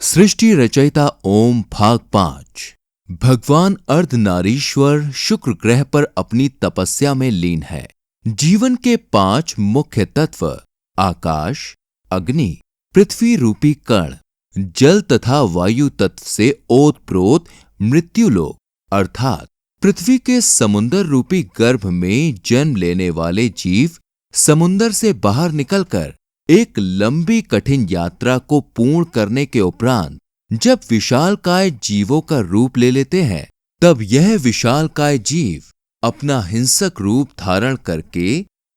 सृष्टि रचयिता ओम भाग 5। भगवान अर्धनारीश्वर शुक्र ग्रह पर अपनी तपस्या में लीन है। जीवन के 5 मुख्य तत्व आकाश, अग्नि, पृथ्वी रूपी कण, जल तथा वायु तत्व से ओतप्रोत मृत्युलोक अर्थात पृथ्वी के समुद्र रूपी गर्भ में जन्म लेने वाले जीव समुद्र से बाहर निकलकर एक लंबी कठिन यात्रा को पूर्ण करने के उपरांत जब विशालकाय जीवों का रूप ले लेते हैं, तब यह विशालकाय जीव अपना हिंसक रूप धारण करके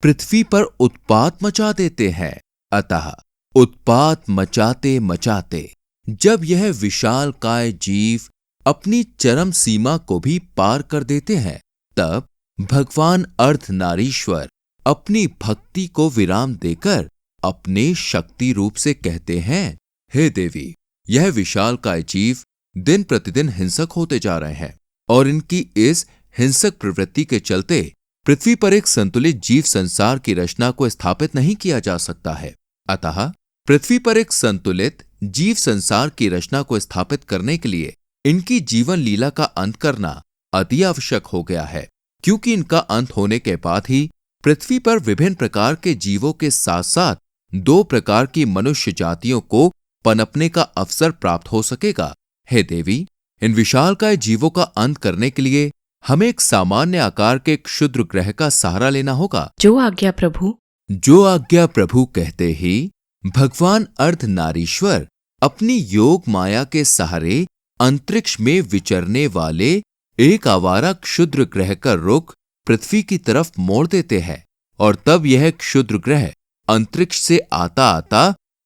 पृथ्वी पर उत्पात मचा देते हैं। अतः उत्पात मचाते मचाते जब यह विशालकाय जीव अपनी चरम सीमा को भी पार कर देते हैं, तब भगवान अर्धनारीश्वर अपनी भक्ति को विराम देकर अपने शक्ति रूप से कहते हैं, हे देवी, यह विशालकाय जीव दिन प्रतिदिन हिंसक होते जा रहे हैं और इनकी इस हिंसक प्रवृत्ति के चलते पृथ्वी पर एक संतुलित जीव संसार की रचना को स्थापित नहीं किया जा सकता है। अतः पृथ्वी पर एक संतुलित जीव संसार की रचना को स्थापित करने के लिए इनकी जीवन लीला का अंत करना अति आवश्यक हो गया है, क्योंकि इनका अंत होने के बाद ही पृथ्वी पर विभिन्न प्रकार के जीवों के साथ साथ 2 प्रकार की मनुष्य जातियों को पनपने का अवसर प्राप्त हो सकेगा। हे देवी, इन विशालकाय जीवों का अंत करने के लिए हमें एक सामान्य आकार के क्षुद्र ग्रह का सहारा लेना होगा। जो आज्ञा प्रभु। जो आज्ञा प्रभु कहते ही भगवान अर्धनारीश्वर अपनी योग माया के सहारे अंतरिक्ष में विचरने वाले एक आवारा क्षुद्र ग्रह का रुख पृथ्वी की तरफ मोड़ देते हैं और तब यह क्षुद्र ग्रह अंतरिक्ष से आता आता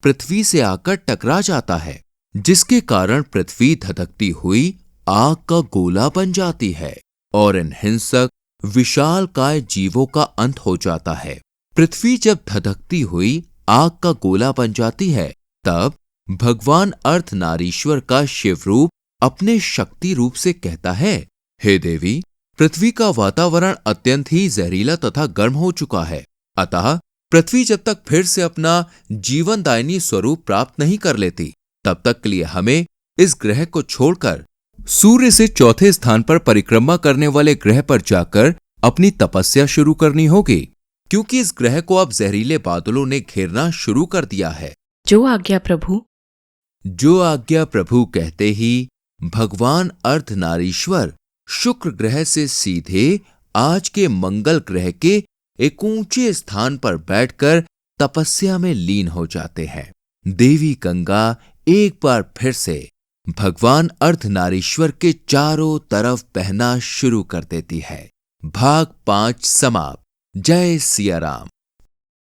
पृथ्वी से आकर टकरा जाता है, जिसके कारण पृथ्वी धधकती हुई आग का गोला बन जाती है और इन हिंसक विशालकाय जीवों का अंत हो जाता है। पृथ्वी जब धधकती हुई आग का गोला बन जाती है, तब भगवान अर्धनारीश्वर का शिव रूप अपने शक्ति रूप से कहता है, हे देवी, पृथ्वी का वातावरण अत्यंत ही जहरीला तथा गर्म हो चुका है। अतः पृथ्वी जब तक फिर से अपना जीवनदायिनी स्वरूप प्राप्त नहीं कर लेती, तब तक के लिए हमें इस ग्रह को छोड़कर सूर्य से चौथे स्थान पर परिक्रमा करने वाले ग्रह पर जाकर अपनी तपस्या शुरू करनी होगी, क्योंकि इस ग्रह को अब जहरीले बादलों ने घेरना शुरू कर दिया है। जो आज्ञा प्रभु। जो आज्ञा प्रभु कहते ही भगवान अर्धनारीश्वर शुक्र ग्रह से सीधे आज के मंगल ग्रह के एक ऊंचे स्थान पर बैठकर तपस्या में लीन हो जाते हैं। देवी गंगा एक बार फिर से भगवान अर्धनारीश्वर के चारों तरफ बहना शुरू कर देती है। भाग 5 समाप्त। जय सिया राम।